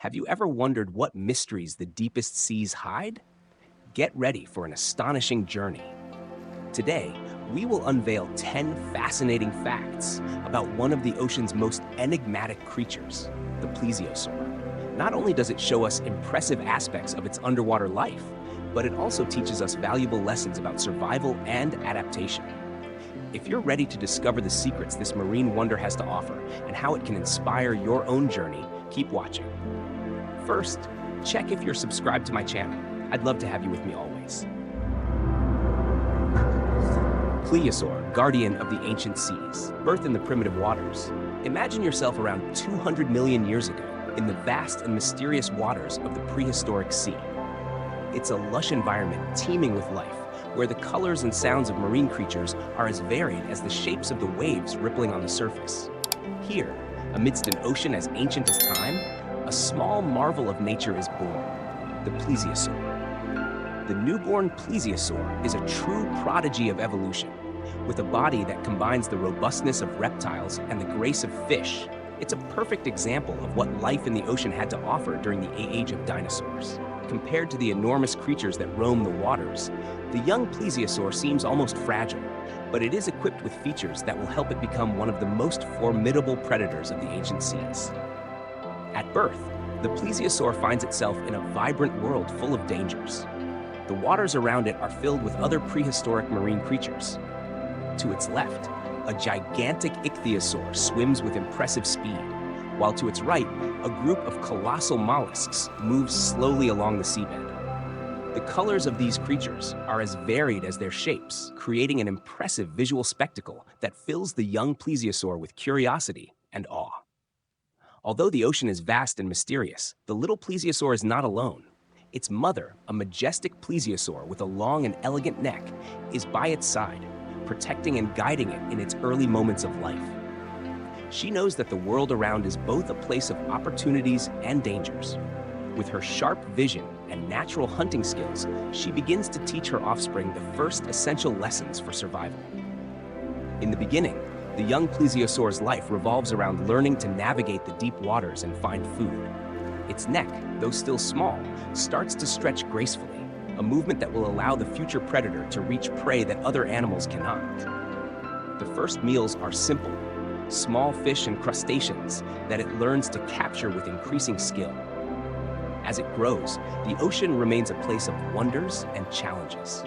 Have you ever wondered what mysteries the deepest seas hide? Get ready for an astonishing journey. Today, we will unveil 10 fascinating facts about one of the ocean's most enigmatic creatures, the plesiosaur. Not only does it show us impressive aspects of its underwater life, but it also teaches us valuable lessons about survival and adaptation. If you're ready to discover the secrets this marine wonder has to offer and how it can inspire your own journey, keep watching. First, check if you're subscribed to my channel. I'd love to have you with me always. Plesiosaur, guardian of the ancient seas, birthed in the primitive waters. Imagine yourself around 200 million years ago in the vast and mysterious waters of the prehistoric sea. It's a lush environment teeming with life, where the colors and sounds of marine creatures are as varied as the shapes of the waves rippling on the surface. Here, amidst an ocean as ancient as time, a small marvel of nature is born, the plesiosaur. The newborn plesiosaur is a true prodigy of evolution. With a body that combines the robustness of reptiles and the grace of fish, it's a perfect example of what life in the ocean had to offer during the age of dinosaurs. Compared to the enormous creatures that roam the waters, the young plesiosaur seems almost fragile, but it is equipped with features that will help it become one of the most formidable predators of the ancient seas. At birth, the plesiosaur finds itself in a vibrant world full of dangers. The waters around it are filled with other prehistoric marine creatures. To its left, a gigantic ichthyosaur swims with impressive speed, while to its right, a group of colossal mollusks moves slowly along the seabed. The colors of these creatures are as varied as their shapes, creating an impressive visual spectacle that fills the young plesiosaur with curiosity and awe. Although the ocean is vast and mysterious, the little plesiosaur is not alone. Its mother, a majestic plesiosaur with a long and elegant neck, is by its side, protecting and guiding it in its early moments of life. She knows that the world around is both a place of opportunities and dangers. With her sharp vision and natural hunting skills, she begins to teach her offspring the first essential lessons for survival. In the beginning, the young plesiosaur's life revolves around learning to navigate the deep waters and find food. Its neck, though still small, starts to stretch gracefully, a movement that will allow the future predator to reach prey that other animals cannot. The first meals are simple, small fish and crustaceans that it learns to capture with increasing skill. As it grows, the ocean remains a place of wonders and challenges.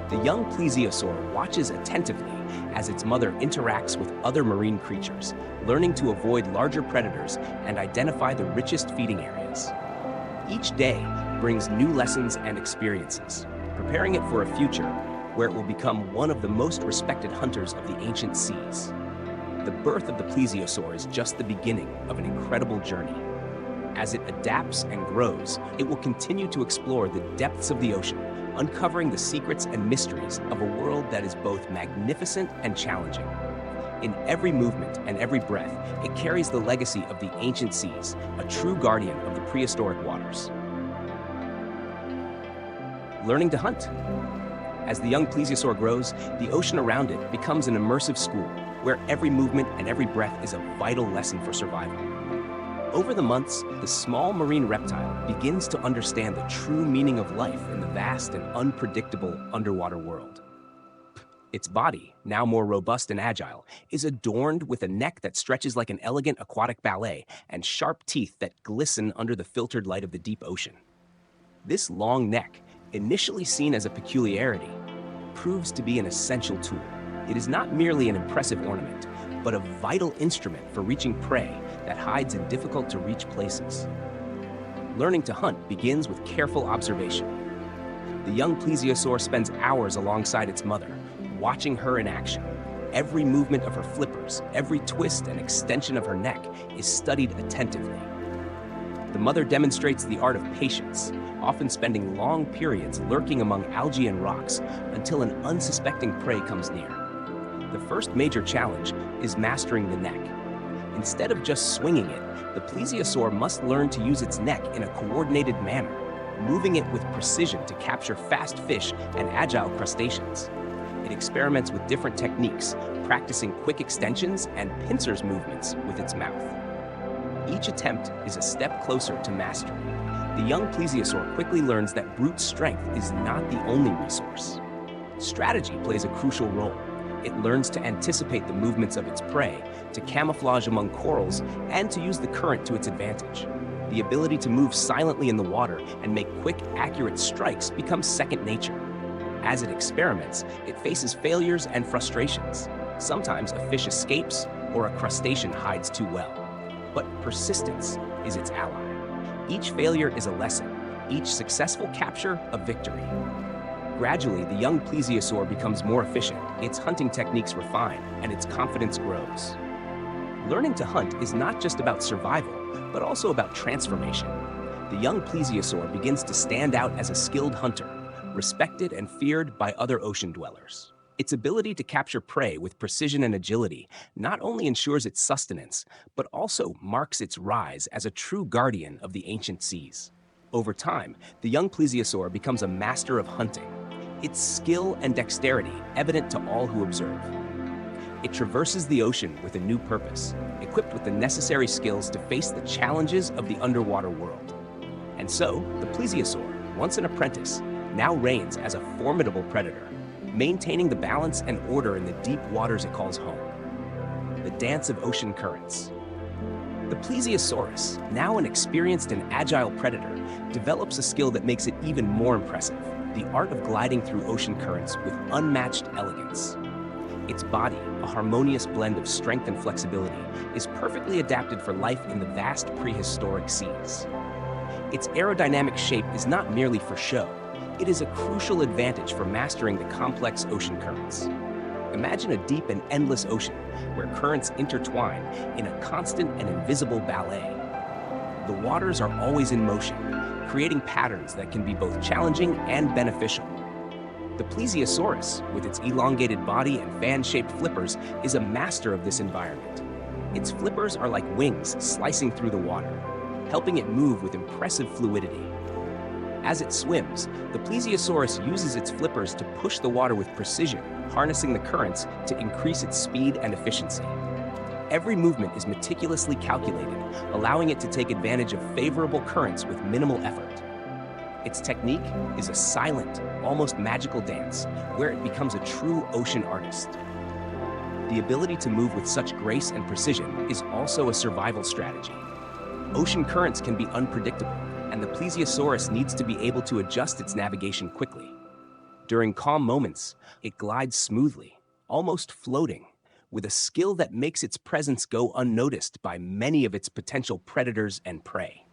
The young plesiosaur watches attentively as its mother interacts with other marine creatures, learning to avoid larger predators and identify the richest feeding areas. Each day brings new lessons and experiences, preparing it for a future where it will become one of the most respected hunters of the ancient seas. The birth of the plesiosaur is just the beginning of an incredible journey. As it adapts and grows, it will continue to explore the depths of the ocean, uncovering the secrets and mysteries of a world that is both magnificent and challenging. In every movement and every breath, it carries the legacy of the ancient seas, a true guardian of the prehistoric waters. Learning to hunt. As the young plesiosaur grows, the ocean around it becomes an immersive school, where every movement and every breath is a vital lesson for survival. Over the months, the small marine reptile begins to understand the true meaning of life in the vast and unpredictable underwater world. Its body, now more robust and agile, is adorned with a neck that stretches like an elegant aquatic ballet and sharp teeth that glisten under the filtered light of the deep ocean. This long neck, initially seen as a peculiarity, proves to be an essential tool. It is not merely an impressive ornament, but a vital instrument for reaching prey that hides in difficult-to-reach places. Learning to hunt begins with careful observation. The young plesiosaur spends hours alongside its mother, watching her in action. Every movement of her flippers, every twist and extension of her neck is studied attentively. The mother demonstrates the art of patience, often spending long periods lurking among algae and rocks until an unsuspecting prey comes near. The first major challenge is mastering the neck. Instead of just swinging it, the plesiosaur must learn to use its neck in a coordinated manner, moving it with precision to capture fast fish and agile crustaceans. It experiments with different techniques, practicing quick extensions and pincers movements with its mouth. Each attempt is a step closer to mastery. The young plesiosaur quickly learns that brute strength is not the only resource. Strategy plays a crucial role. It learns to anticipate the movements of its prey, to camouflage among corals, and to use the current to its advantage. The ability to move silently in the water and make quick, accurate strikes becomes second nature. As it experiments, it faces failures and frustrations. Sometimes a fish escapes or a crustacean hides too well. But persistence is its ally. Each failure is a lesson, each successful capture a victory. Gradually, the young plesiosaur becomes more efficient, its hunting techniques refine, and its confidence grows. Learning to hunt is not just about survival, but also about transformation. The young plesiosaur begins to stand out as a skilled hunter, respected and feared by other ocean dwellers. Its ability to capture prey with precision and agility not only ensures its sustenance, but also marks its rise as a true guardian of the ancient seas. Over time, the young plesiosaur becomes a master of hunting, its skill and dexterity evident to all who observe. It traverses the ocean with a new purpose, equipped with the necessary skills to face the challenges of the underwater world. And so, the plesiosaur, once an apprentice, now reigns as a formidable predator, maintaining the balance and order in the deep waters it calls home. The dance of ocean currents. The Plesiosaurus, now an experienced and agile predator, develops a skill that makes it even more impressive: the art of gliding through ocean currents with unmatched elegance. Its body, a harmonious blend of strength and flexibility, is perfectly adapted for life in the vast prehistoric seas. Its aerodynamic shape is not merely for show. It is a crucial advantage for mastering the complex ocean currents. Imagine a deep and endless ocean where currents intertwine in a constant and invisible ballet. The waters are always in motion, creating patterns that can be both challenging and beneficial. The Plesiosaurus, with its elongated body and fan-shaped flippers, is a master of this environment. Its flippers are like wings slicing through the water, helping it move with impressive fluidity. As it swims, the Plesiosaurus uses its flippers to push the water with precision, harnessing the currents to increase its speed and efficiency. Every movement is meticulously calculated, allowing it to take advantage of favorable currents with minimal effort. Its technique is a silent, almost magical dance, where it becomes a true ocean artist. The ability to move with such grace and precision is also a survival strategy. Ocean currents can be unpredictable, and the Plesiosaurus needs to be able to adjust its navigation quickly. During calm moments, it glides smoothly, almost floating, with a skill that makes its presence go unnoticed by many of its potential predators and prey.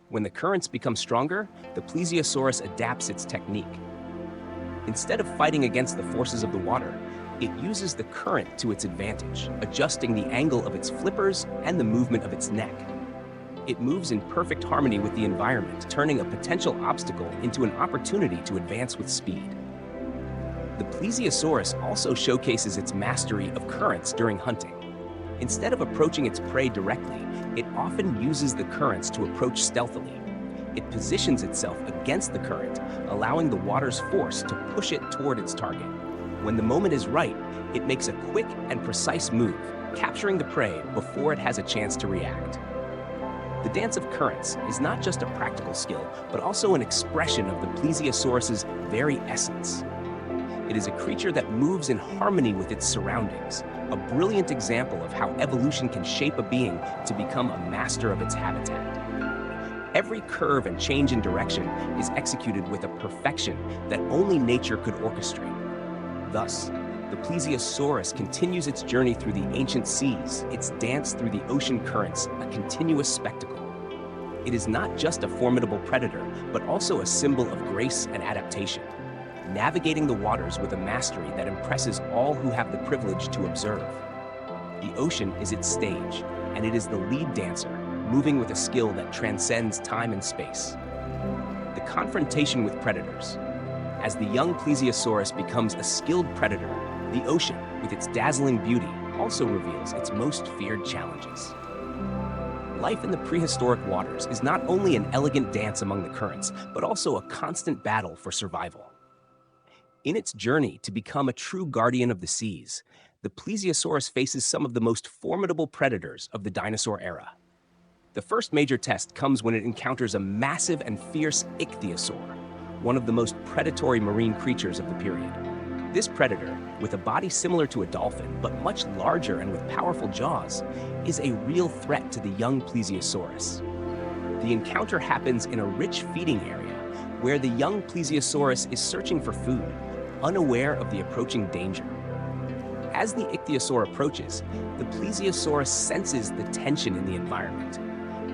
When the currents become stronger, the Plesiosaurus adapts its technique. Instead of fighting against the forces of the water, it uses the current to its advantage, adjusting the angle of its flippers and the movement of its neck. It moves in perfect harmony with the environment, turning a potential obstacle into an opportunity to advance with speed. The Plesiosaurus also showcases its mastery of currents during hunting. Instead of approaching its prey directly, it often uses the currents to approach stealthily. It positions itself against the current, allowing the water's force to push it toward its target. When the moment is right, it makes a quick and precise move, capturing the prey before it has a chance to react. The dance of currents is not just a practical skill, but also an expression of the Plesiosaurus's very essence. It is a creature that moves in harmony with its surroundings, a brilliant example of how evolution can shape a being to become a master of its habitat. Every curve and change in direction is executed with a perfection that only nature could orchestrate. Thus, the Plesiosaurus continues its journey through the ancient seas, its dance through the ocean currents, a continuous spectacle. It is not just a formidable predator, but also a symbol of grace and adaptation, navigating the waters with a mastery that impresses all who have the privilege to observe. The ocean is its stage, and it is the lead dancer, moving with a skill that transcends time and space. The confrontation with predators. As the young Plesiosaurus becomes a skilled predator, the ocean, with its dazzling beauty, also reveals its most feared challenges. Life in the prehistoric waters is not only an elegant dance among the currents, but also a constant battle for survival. In its journey to become a true guardian of the seas, the Plesiosaurus faces some of the most formidable predators of the dinosaur era. The first major test comes when it encounters a massive and fierce ichthyosaur, one of the most predatory marine creatures of the period. This predator, with a body similar to a dolphin but much larger and with powerful jaws, is a real threat to the young Plesiosaurus. The encounter happens in a rich feeding area where the young Plesiosaurus is searching for food, unaware of the approaching danger. As the ichthyosaur approaches, the Plesiosaurus senses the tension in the environment.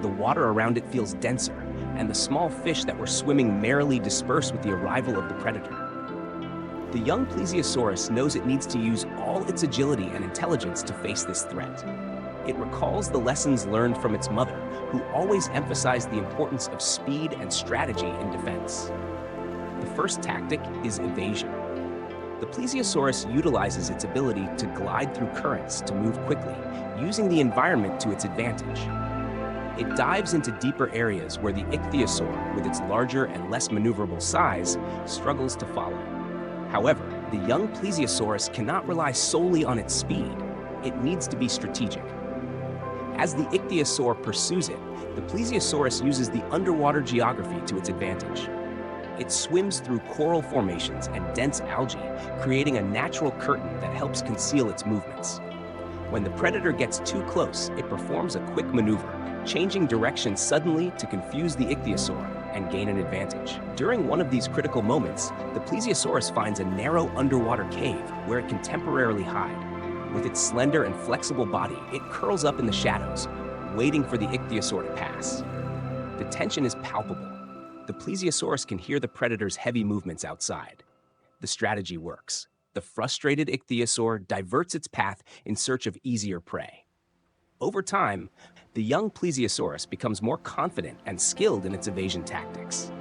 The water around it feels denser, and the small fish that were swimming merrily disperse with the arrival of the predator. The young Plesiosaurus knows it needs to use all its agility and intelligence to face this threat. It recalls the lessons learned from its mother, who always emphasized the importance of speed and strategy in defense. The first tactic is evasion. The Plesiosaurus utilizes its ability to glide through currents to move quickly, using the environment to its advantage. It dives into deeper areas where the ichthyosaur, with its larger and less maneuverable size, struggles to follow. However, the young Plesiosaurus cannot rely solely on its speed. It needs to be strategic. As the ichthyosaur pursues it, the Plesiosaurus uses the underwater geography to its advantage. It swims through coral formations and dense algae, creating a natural curtain that helps conceal its movements. When the predator gets too close, it performs a quick maneuver, changing direction suddenly to confuse the ichthyosaur and gain an advantage. During one of these critical moments, the Plesiosaurus finds a narrow underwater cave where it can temporarily hide. With its slender and flexible body, it curls up in the shadows, waiting for the ichthyosaur to pass. The tension is palpable. The Plesiosaurus can hear the predator's heavy movements outside. The strategy works. The frustrated ichthyosaur diverts its path in search of easier prey. Over time, the young Plesiosaurus becomes more confident and skilled in its evasion tactics.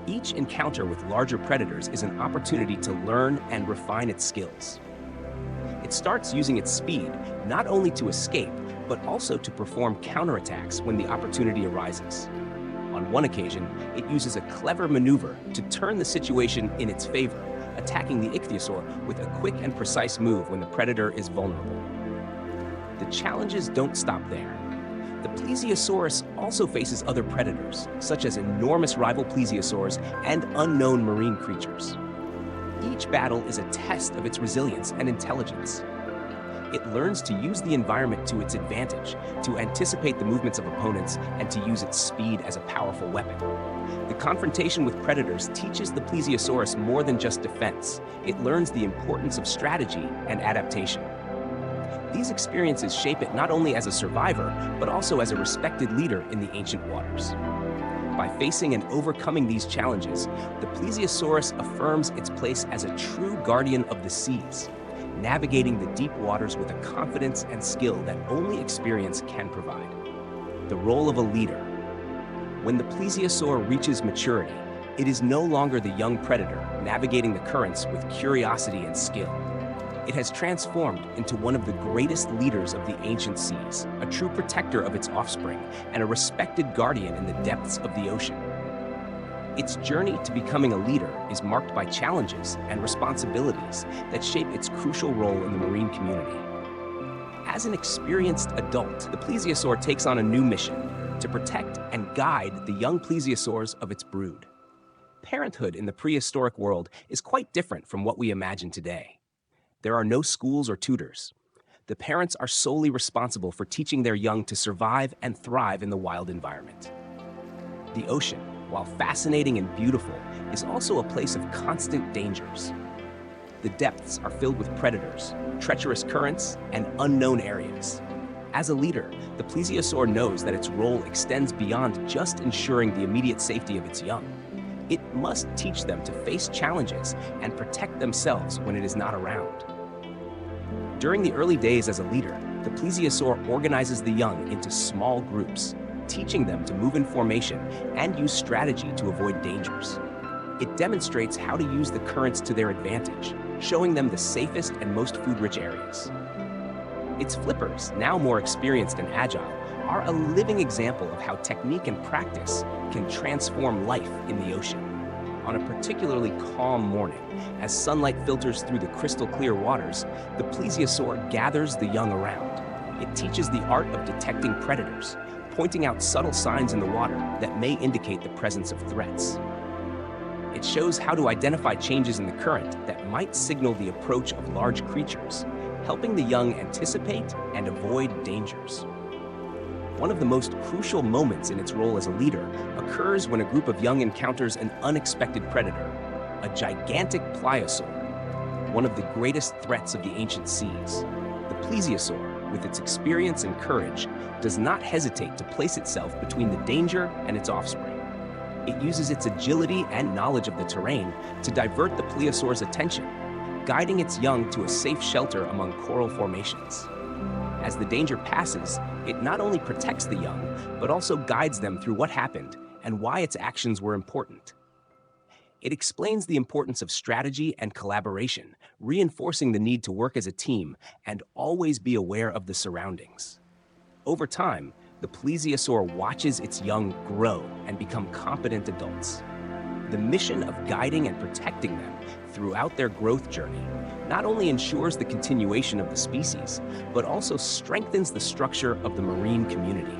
Each encounter with larger predators is an opportunity to learn and refine its skills. It starts using its speed not only to escape, but also to perform counterattacks when the opportunity arises. On one occasion, it uses a clever maneuver to turn the situation in its favor, attacking the ichthyosaur with a quick and precise move when the predator is vulnerable. The challenges don't stop there. The Plesiosaurus also faces other predators, such as enormous rival plesiosaurs and unknown marine creatures. Each battle is a test of its resilience and intelligence. It learns to use the environment to its advantage, to anticipate the movements of opponents, and to use its speed as a powerful weapon. The confrontation with predators teaches the Plesiosaurus more than just defense. It learns the importance of strategy and adaptation. These experiences shape it not only as a survivor, but also as a respected leader in the ancient waters. By facing and overcoming these challenges, the Plesiosaurus affirms its place as a true guardian of the seas, navigating the deep waters with a confidence and skill that only experience can provide. The role of a leader. When the Plesiosaur reaches maturity, it is no longer the young predator navigating the currents with curiosity and skill. It has transformed into one of the greatest leaders of the ancient seas, a true protector of its offspring, and a respected guardian in the depths of the ocean. Its journey to becoming a leader is marked by challenges and responsibilities that shape its crucial role in the marine community. As an experienced adult, the Plesiosaur takes on a new mission: to protect and guide the young plesiosaurs of its brood. Parenthood in the prehistoric world is quite different from what we imagine today. There are no schools or tutors. The parents are solely responsible for teaching their young to survive and thrive in the wild environment. The ocean, while fascinating and beautiful, is also a place of constant dangers. The depths are filled with predators, treacherous currents, and unknown areas. As a leader, the Plesiosaur knows that its role extends beyond just ensuring the immediate safety of its young. It must teach them to face challenges and protect themselves when it is not around. During the early days as a leader, the Plesiosaur organizes the young into small groups, teaching them to move in formation and use strategy to avoid dangers. It demonstrates how to use the currents to their advantage, showing them the safest and most food-rich areas. Its flippers, now more experienced and agile, are a living example of how technique and practice can transform life in the ocean. On a particularly calm morning, as sunlight filters through the crystal-clear waters, the Plesiosaur gathers the young around. It teaches the art of detecting predators, pointing out subtle signs in the water that may indicate the presence of threats. It shows how to identify changes in the current that might signal the approach of large creatures, helping the young anticipate and avoid dangers. One of the most crucial moments in its role as a leader occurs when a group of young encounters an unexpected predator, a gigantic plesiosaur, one of the greatest threats of the ancient seas. The plesiosaur, with its experience and courage, does not hesitate to place itself between the danger and its offspring. It uses its agility and knowledge of the terrain to divert the plesiosaur's attention, guiding its young to a safe shelter among coral formations. As the danger passes, it not only protects the young, but also guides them through what happened and why its actions were important. It explains the importance of strategy and collaboration, reinforcing the need to work as a team and always be aware of the surroundings. Over time, the plesiosaur watches its young grow and become competent adults. The mission of guiding and protecting them throughout their growth journey not only ensures the continuation of the species, but also strengthens the structure of the marine community.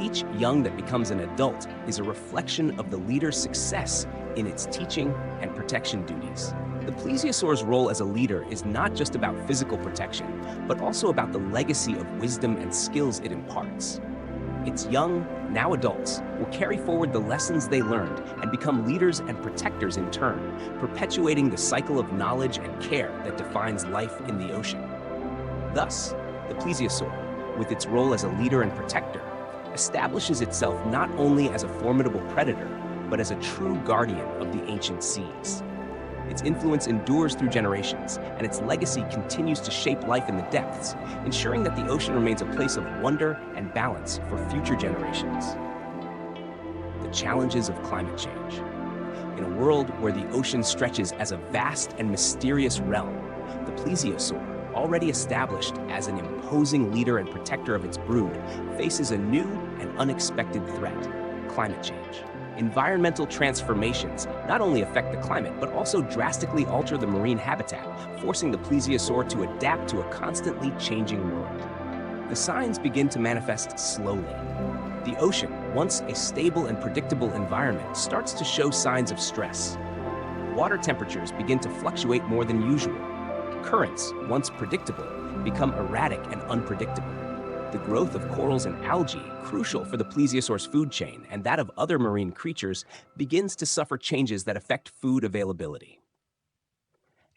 Each young that becomes an adult is a reflection of the leader's success in its teaching and protection duties. The plesiosaur's role as a leader is not just about physical protection, but also about the legacy of wisdom and skills it imparts. Its young, now adults, will carry forward the lessons they learned and become leaders and protectors in turn, perpetuating the cycle of knowledge and care that defines life in the ocean. Thus, the plesiosaur, with its role as a leader and protector, establishes itself not only as a formidable predator, but as a true guardian of the ancient seas. Its influence endures through generations, and its legacy continues to shape life in the depths, ensuring that the ocean remains a place of wonder and balance for future generations. The challenges of climate change. In a world where the ocean stretches as a vast and mysterious realm, the plesiosaur, already established as an imposing leader and protector of its brood, faces a new and unexpected threat: climate change. Environmental transformations not only affect the climate, but also drastically alter the marine habitat, forcing the plesiosaur to adapt to a constantly changing world. The signs begin to manifest slowly. The ocean, once a stable and predictable environment, starts to show signs of stress. Water temperatures begin to fluctuate more than usual. Currents, once predictable, become erratic and unpredictable. The growth of corals and algae, crucial for the plesiosaur's food chain and that of other marine creatures, begins to suffer changes that affect food availability.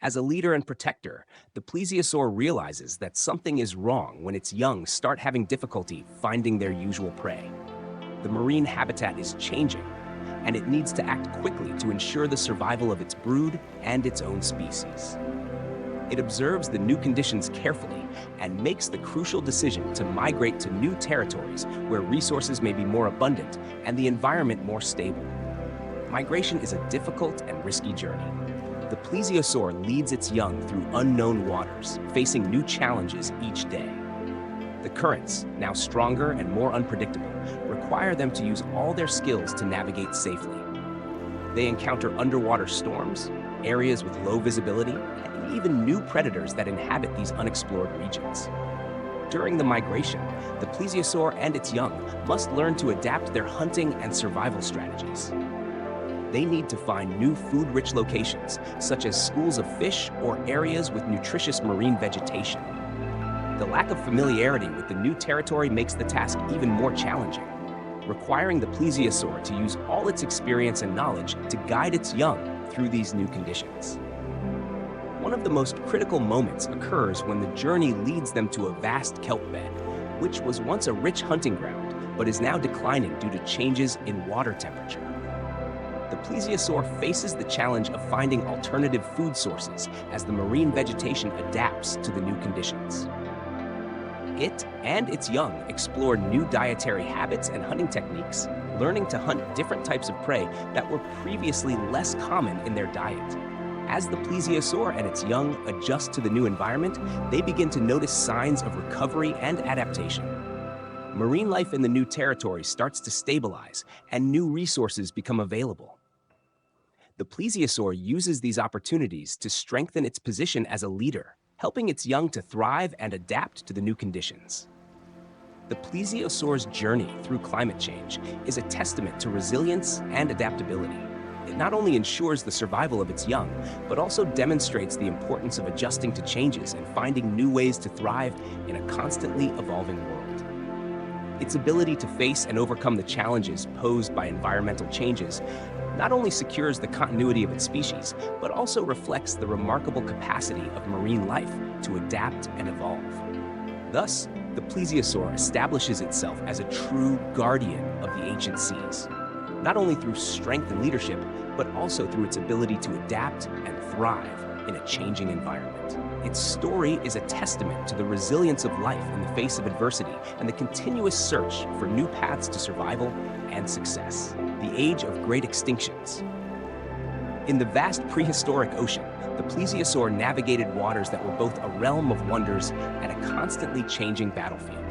As a leader and protector, the plesiosaur realizes that something is wrong when its young start having difficulty finding their usual prey. The marine habitat is changing, and it needs to act quickly to ensure the survival of its brood and its own species. It observes the new conditions carefully and makes the crucial decision to migrate to new territories where resources may be more abundant and the environment more stable. Migration is a difficult and risky journey. The plesiosaur leads its young through unknown waters, facing new challenges each day. The currents, now stronger and more unpredictable, require them to use all their skills to navigate safely. They encounter underwater storms, areas with low visibility, and even new predators that inhabit these unexplored regions. During the migration, the plesiosaur and its young must learn to adapt their hunting and survival strategies. They need to find new food-rich locations, such as schools of fish or areas with nutritious marine vegetation. The lack of familiarity with the new territory makes the task even more challenging, requiring the plesiosaur to use all its experience and knowledge to guide its young through these new conditions. One of the most critical moments occurs when the journey leads them to a vast kelp bed, which was once a rich hunting ground, but is now declining due to changes in water temperature. The plesiosaur faces the challenge of finding alternative food sources as the marine vegetation adapts to the new conditions. It and its young explore new dietary habits and hunting techniques, learning to hunt different types of prey that were previously less common in their diet. As the plesiosaur and its young adjust to the new environment, they begin to notice signs of recovery and adaptation. Marine life in the new territory starts to stabilize, and new resources become available. The plesiosaur uses these opportunities to strengthen its position as a leader, helping its young to thrive and adapt to the new conditions. The plesiosaur's journey through climate change is a testament to resilience and adaptability. It not only ensures the survival of its young, but also demonstrates the importance of adjusting to changes and finding new ways to thrive in a constantly evolving world. Its ability to face and overcome the challenges posed by environmental changes not only secures the continuity of its species, but also reflects the remarkable capacity of marine life to adapt and evolve. Thus, the plesiosaur establishes itself as a true guardian of the ancient seas, not only through strength and leadership, but also through its ability to adapt and thrive in a changing environment. Its story is a testament to the resilience of life in the face of adversity and the continuous search for new paths to survival and success. The age of great extinctions. In the vast prehistoric ocean, the plesiosaur navigated waters that were both a realm of wonders and a constantly changing battlefield.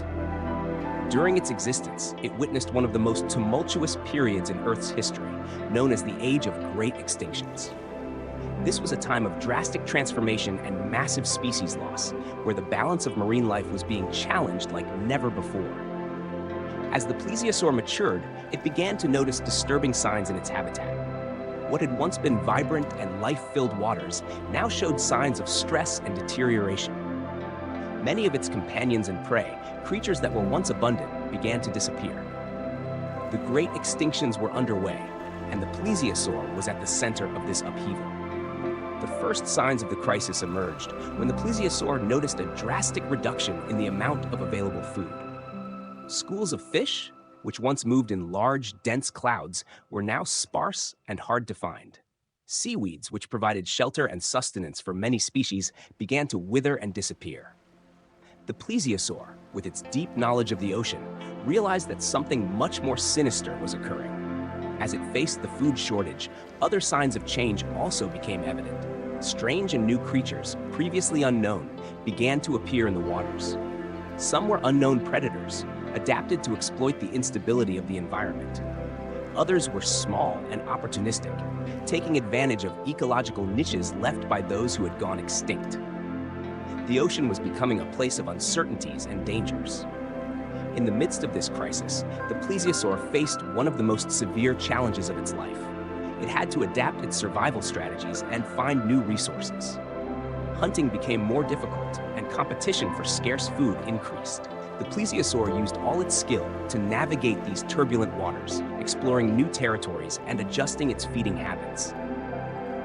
During its existence, it witnessed one of the most tumultuous periods in Earth's history, known as the Age of Great Extinctions. This was a time of drastic transformation and massive species loss, where the balance of marine life was being challenged like never before. As the plesiosaur matured, it began to notice disturbing signs in its habitat. What had once been vibrant and life-filled waters now showed signs of stress and deterioration. Many of its companions and prey, creatures that were once abundant, began to disappear. The great extinctions were underway, and the plesiosaur was at the center of this upheaval. The first signs of the crisis emerged when the plesiosaur noticed a drastic reduction in the amount of available food. Schools of fish, which once moved in large, dense clouds, were now sparse and hard to find. Seaweeds, which provided shelter and sustenance for many species, began to wither and disappear. The plesiosaur, with its deep knowledge of the ocean, realized that something much more sinister was occurring. As it faced the food shortage, other signs of change also became evident. Strange and new creatures, previously unknown, began to appear in the waters. Some were unknown predators, adapted to exploit the instability of the environment. Others were small and opportunistic, taking advantage of ecological niches left by those who had gone extinct. The ocean was becoming a place of uncertainties and dangers. In the midst of this crisis, the plesiosaur faced one of the most severe challenges of its life. It had to adapt its survival strategies and find new resources. Hunting became more difficult, and competition for scarce food increased. The plesiosaur used all its skill to navigate these turbulent waters, exploring new territories and adjusting its feeding habits.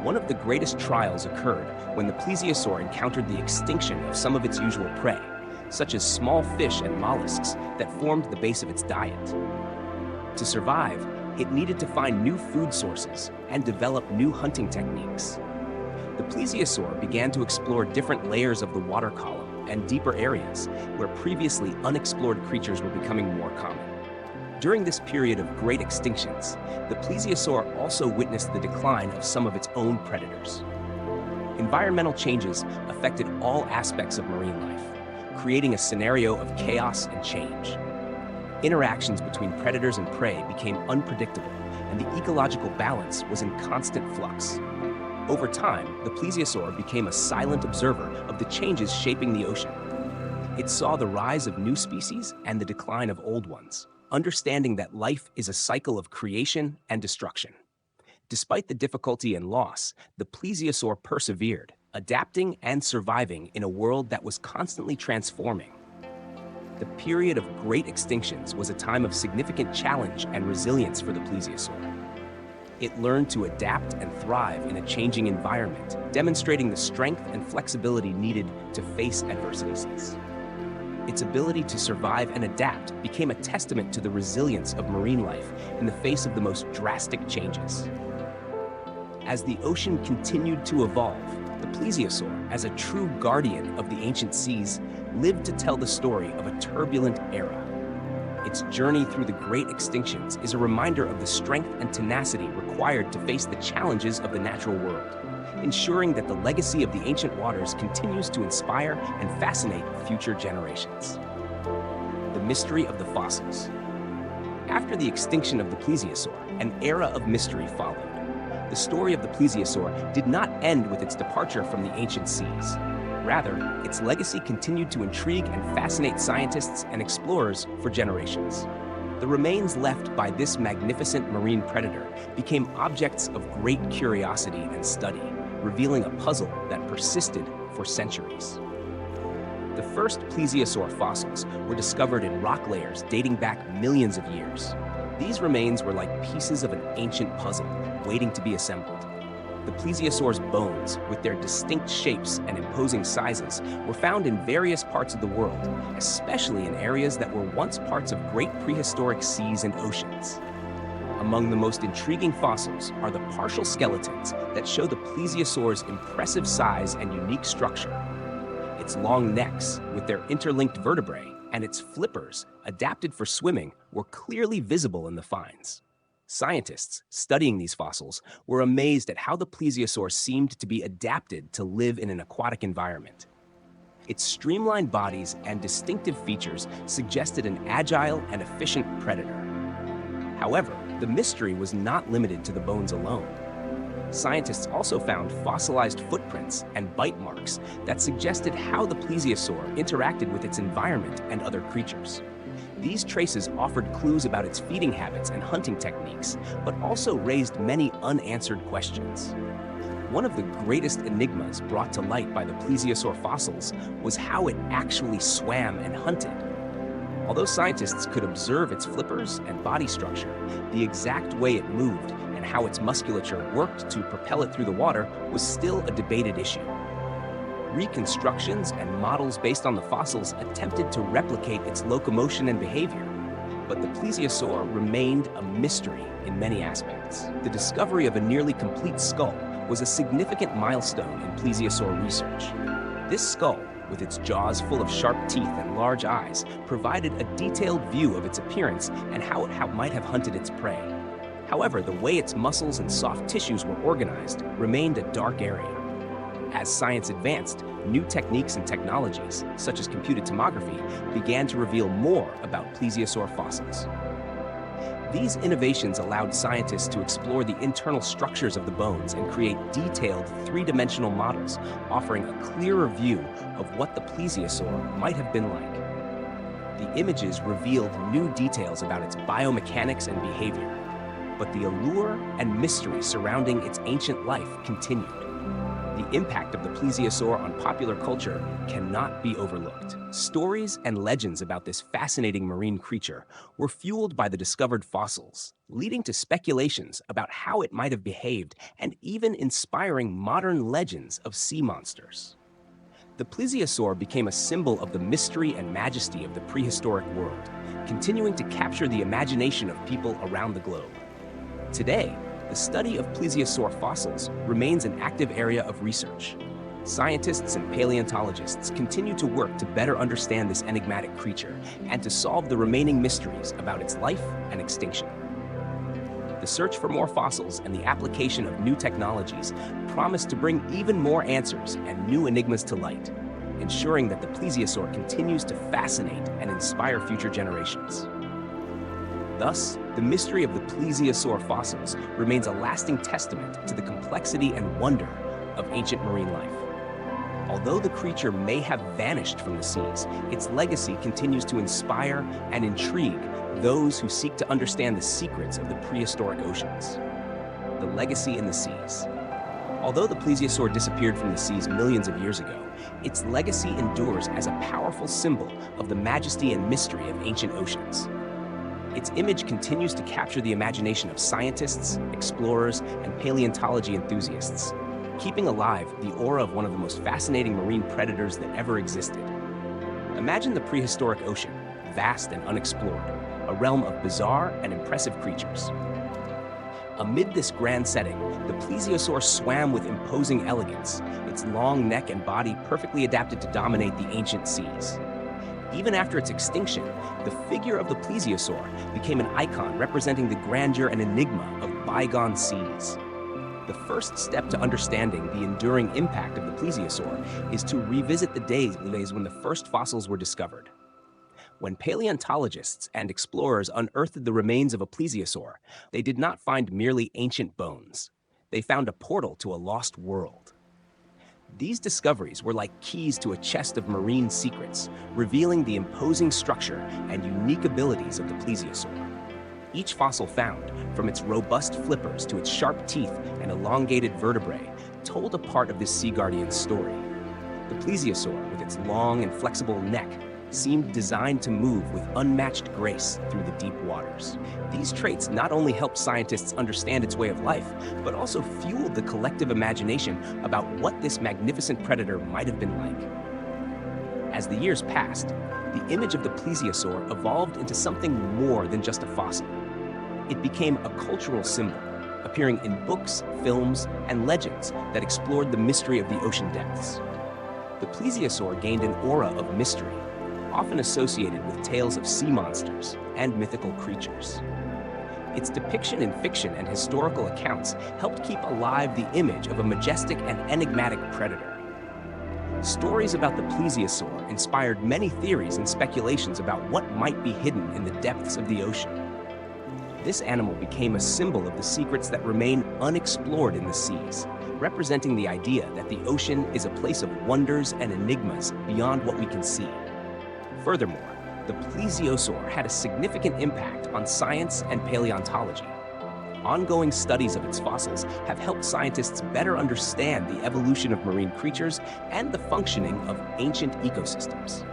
One of the greatest trials occurred when the plesiosaur encountered the extinction of some of its usual prey, such as small fish and mollusks that formed the base of its diet. To survive, it needed to find new food sources and develop new hunting techniques. The plesiosaur began to explore different layers of the water column and deeper areas where previously unexplored creatures were becoming more common. During this period of great extinctions, the plesiosaur also witnessed the decline of some of its own predators. Environmental changes affected all aspects of marine life, creating a scenario of chaos and change. Interactions between predators and prey became unpredictable, and the ecological balance was in constant flux. Over time, the plesiosaur became a silent observer of the changes shaping the ocean. It saw the rise of new species and the decline of old ones, understanding that life is a cycle of creation and destruction. Despite the difficulty and loss, the plesiosaur persevered, adapting and surviving in a world that was constantly transforming. The period of great extinctions was a time of significant challenge and resilience for the plesiosaur. It learned to adapt and thrive in a changing environment, demonstrating the strength and flexibility needed to face adversities. Its ability to survive and adapt became a testament to the resilience of marine life in the face of the most drastic changes. As the ocean continued to evolve, the plesiosaur, as a true guardian of the ancient seas, lived to tell the story of a turbulent era. Its journey through the great extinctions is a reminder of the strength and tenacity required to face the challenges of the natural world, ensuring that the legacy of the ancient waters continues to inspire and fascinate future generations. The mystery of the fossils. After the extinction of the plesiosaur, an era of mystery followed. The story of the plesiosaur did not end with its departure from the ancient seas. Rather, its legacy continued to intrigue and fascinate scientists and explorers for generations. The remains left by this magnificent marine predator became objects of great curiosity and study, revealing a puzzle that persisted for centuries. The first plesiosaur fossils were discovered in rock layers dating back millions of years. These remains were like pieces of an ancient puzzle, waiting to be assembled. The plesiosaur's bones, with their distinct shapes and imposing sizes, were found in various parts of the world, especially in areas that were once parts of great prehistoric seas and oceans. Among the most intriguing fossils are the partial skeletons that show the plesiosaur's impressive size and unique structure. Its long necks, with their interlinked vertebrae, and its flippers, adapted for swimming, were clearly visible in the finds. Scientists studying these fossils were amazed at how the plesiosaur seemed to be adapted to live in an aquatic environment. Its streamlined bodies and distinctive features suggested an agile and efficient predator. However, the mystery was not limited to the bones alone. Scientists also found fossilized footprints and bite marks that suggested how the plesiosaur interacted with its environment and other creatures. These traces offered clues about its feeding habits and hunting techniques, but also raised many unanswered questions. One of the greatest enigmas brought to light by the plesiosaur fossils was how it actually swam and hunted. Although scientists could observe its flippers and body structure, the exact way it moved and how its musculature worked to propel it through the water was still a debated issue. Reconstructions and models based on the fossils attempted to replicate its locomotion and behavior, but the plesiosaur remained a mystery in many aspects. The discovery of a nearly complete skull was a significant milestone in plesiosaur research. This skull, with its jaws full of sharp teeth and large eyes, provided a detailed view of its appearance and how it might have hunted its prey. However, the way its muscles and soft tissues were organized remained a dark area. As science advanced, new techniques and technologies, such as computed tomography, began to reveal more about plesiosaur fossils. These innovations allowed scientists to explore the internal structures of the bones and create detailed three-dimensional models, offering a clearer view of what the plesiosaur might have been like. The images revealed new details about its biomechanics and behavior, but the allure and mystery surrounding its ancient life continued. The impact of the plesiosaur on popular culture cannot be overlooked. Stories and legends about this fascinating marine creature were fueled by the discovered fossils, leading to speculations about how it might have behaved and even inspiring modern legends of sea monsters. The plesiosaur became a symbol of the mystery and majesty of the prehistoric world, continuing to capture the imagination of people around the globe. Today, the study of plesiosaur fossils remains an active area of research. Scientists and paleontologists continue to work to better understand this enigmatic creature and to solve the remaining mysteries about its life and extinction. The search for more fossils and the application of new technologies promise to bring even more answers and new enigmas to light, ensuring that the plesiosaur continues to fascinate and inspire future generations. Thus, the mystery of the plesiosaur fossils remains a lasting testament to the complexity and wonder of ancient marine life. Although the creature may have vanished from the seas, its legacy continues to inspire and intrigue those who seek to understand the secrets of the prehistoric oceans. The legacy in the seas. Although the plesiosaur disappeared from the seas millions of years ago, its legacy endures as a powerful symbol of the majesty and mystery of ancient oceans. Its image continues to capture the imagination of scientists, explorers, and paleontology enthusiasts, keeping alive the aura of one of the most fascinating marine predators that ever existed. Imagine the prehistoric ocean, vast and unexplored, a realm of bizarre and impressive creatures. Amid this grand setting, the plesiosaur swam with imposing elegance, its long neck and body perfectly adapted to dominate the ancient seas. Even after its extinction, the figure of the plesiosaur became an icon representing the grandeur and enigma of bygone seas. The first step to understanding the enduring impact of the plesiosaur is to revisit the days when the first fossils were discovered. When paleontologists and explorers unearthed the remains of a plesiosaur, they did not find merely ancient bones. They found a portal to a lost world. These discoveries were like keys to a chest of marine secrets, revealing the imposing structure and unique abilities of the plesiosaur. Each fossil found, from its robust flippers to its sharp teeth and elongated vertebrae, told a part of this sea guardian's story. The plesiosaur, with its long and flexible neck, seemed designed to move with unmatched grace through the deep waters. These traits not only helped scientists understand its way of life, but also fueled the collective imagination about what this magnificent predator might have been like. As the years passed, the image of the plesiosaur evolved into something more than just a fossil. It became a cultural symbol, appearing in books, films, and legends that explored the mystery of the ocean depths. The plesiosaur gained an aura of mystery, often associated with tales of sea monsters and mythical creatures. Its depiction in fiction and historical accounts helped keep alive the image of a majestic and enigmatic predator. Stories about the plesiosaur inspired many theories and speculations about what might be hidden in the depths of the ocean. This animal became a symbol of the secrets that remain unexplored in the seas, representing the idea that the ocean is a place of wonders and enigmas beyond what we can see. Furthermore, the plesiosaur had a significant impact on science and paleontology. Ongoing studies of its fossils have helped scientists better understand the evolution of marine creatures and the functioning of ancient ecosystems.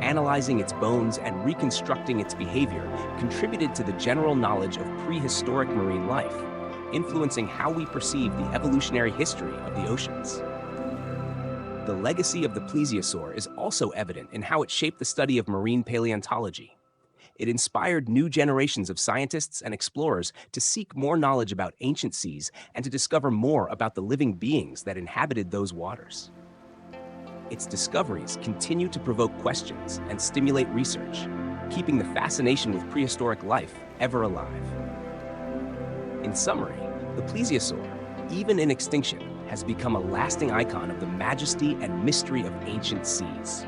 Analyzing its bones and reconstructing its behavior contributed to the general knowledge of prehistoric marine life, influencing how we perceive the evolutionary history of the oceans. The legacy of the plesiosaur is also evident in how it shaped the study of marine paleontology. It inspired new generations of scientists and explorers to seek more knowledge about ancient seas and to discover more about the living beings that inhabited those waters. Its discoveries continue to provoke questions and stimulate research, keeping the fascination with prehistoric life ever alive. In summary, the plesiosaur, even in extinction, has become a lasting icon of the majesty and mystery of ancient seas.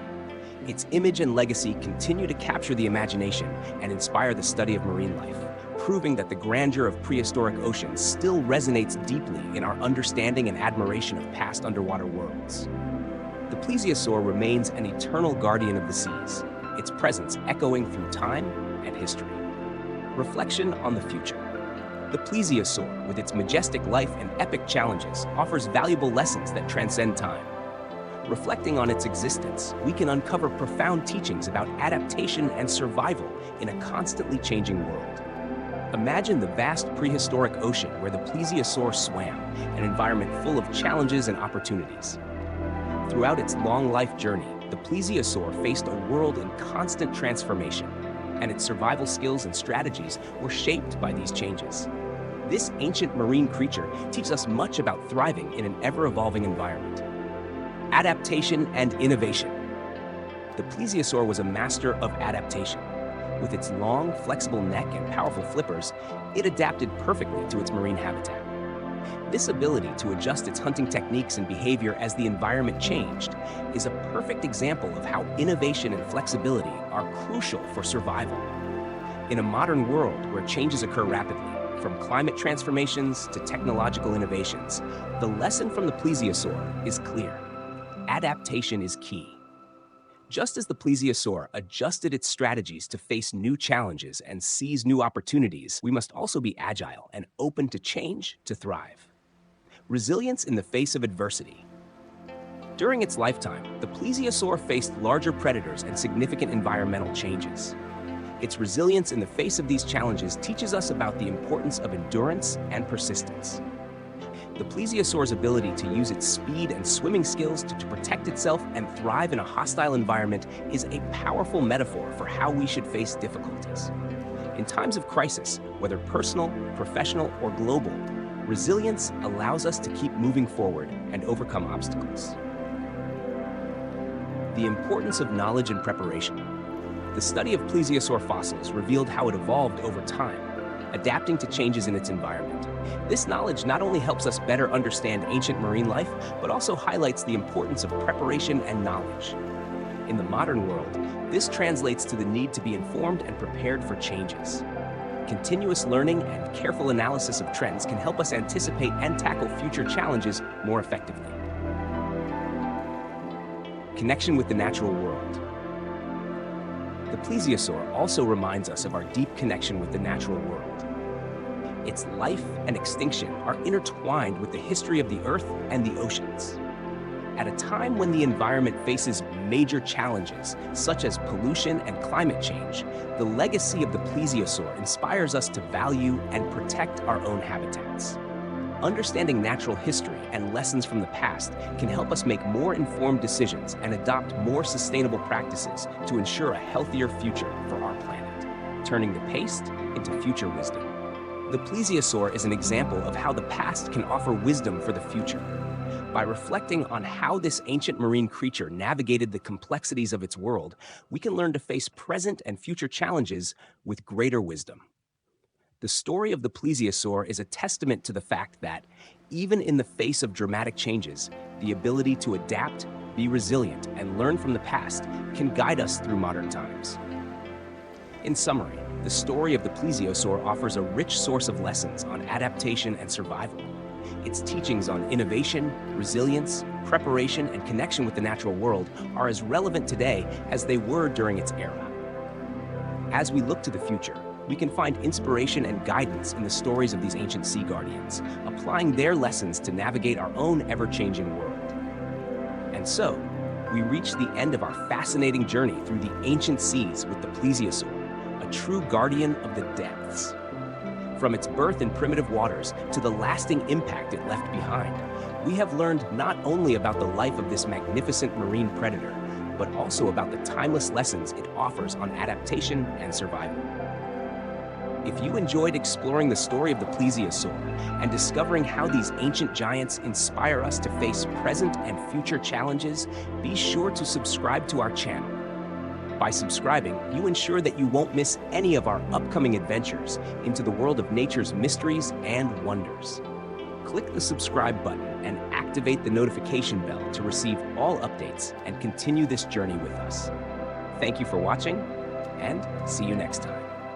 Its image and legacy continue to capture the imagination and inspire the study of marine life, proving that the grandeur of prehistoric oceans still resonates deeply in our understanding and admiration of past underwater worlds. The plesiosaur remains an eternal guardian of the seas, its presence echoing through time and history. Reflection on the future. The plesiosaur, with its majestic life and epic challenges, offers valuable lessons that transcend time. Reflecting on its existence, we can uncover profound teachings about adaptation and survival in a constantly changing world. Imagine the vast prehistoric ocean where the plesiosaur swam, an environment full of challenges and opportunities. Throughout its long life journey, the plesiosaur faced a world in constant transformation, and its survival skills and strategies were shaped by these changes. This ancient marine creature teaches us much about thriving in an ever-evolving environment. Adaptation and innovation. The plesiosaur was a master of adaptation. With its long, flexible neck and powerful flippers, it adapted perfectly to its marine habitat. This ability to adjust its hunting techniques and behavior as the environment changed is a perfect example of how innovation and flexibility are crucial for survival. In a modern world where changes occur rapidly, from climate transformations to technological innovations, the lesson from the plesiosaur is clear. Adaptation is key. Just as the plesiosaur adjusted its strategies to face new challenges and seize new opportunities, we must also be agile and open to change to thrive. Resilience in the face of adversity. During its lifetime, the plesiosaur faced larger predators and significant environmental changes. Its resilience in the face of these challenges teaches us about the importance of endurance and persistence. The plesiosaur's ability to use its speed and swimming skills to protect itself and thrive in a hostile environment is a powerful metaphor for how we should face difficulties. In times of crisis, whether personal, professional, or global, resilience allows us to keep moving forward and overcome obstacles. The importance of knowledge and preparation. The study of plesiosaur fossils revealed how it evolved over time, adapting to changes in its environment. This knowledge not only helps us better understand ancient marine life, but also highlights the importance of preparation and knowledge. In the modern world, this translates to the need to be informed and prepared for changes. Continuous learning and careful analysis of trends can help us anticipate and tackle future challenges more effectively. connection with the natural world. The plesiosaur also reminds us of our deep connection with the natural world. Its life and extinction are intertwined with the history of the Earth and the oceans. At a time when the environment faces major challenges, such as pollution and climate change, the legacy of the plesiosaur inspires us to value and protect our own habitats. Understanding natural history and lessons from the past can help us make more informed decisions and adopt more sustainable practices to ensure a healthier future for our planet, turning the past into future wisdom. The plesiosaur is an example of how the past can offer wisdom for the future. By reflecting on how this ancient marine creature navigated the complexities of its world, we can learn to face present and future challenges with greater wisdom. The story of the plesiosaur is a testament to the fact that, even in the face of dramatic changes, the ability to adapt, be resilient, and learn from the past can guide us through modern times. In summary, the story of the plesiosaur offers a rich source of lessons on adaptation and survival. Its teachings on innovation, resilience, preparation, and connection with the natural world are as relevant today as they were during its era. As we look to the future, we can find inspiration and guidance in the stories of these ancient sea guardians, applying their lessons to navigate our own ever-changing world. And so, we reach the end of our fascinating journey through the ancient seas with the plesiosaur, a true guardian of the depths. From its birth in primitive waters to the lasting impact it left behind, we have learned not only about the life of this magnificent marine predator, but also about the timeless lessons it offers on adaptation and survival. If you enjoyed exploring the story of the plesiosaur and discovering how these ancient giants inspire us to face present and future challenges, be sure to subscribe to our channel. By subscribing, you ensure that you won't miss any of our upcoming adventures into the world of nature's mysteries and wonders. Click the subscribe button and activate the notification bell to receive all updates and continue this journey with us. Thank you for watching, and see you next time.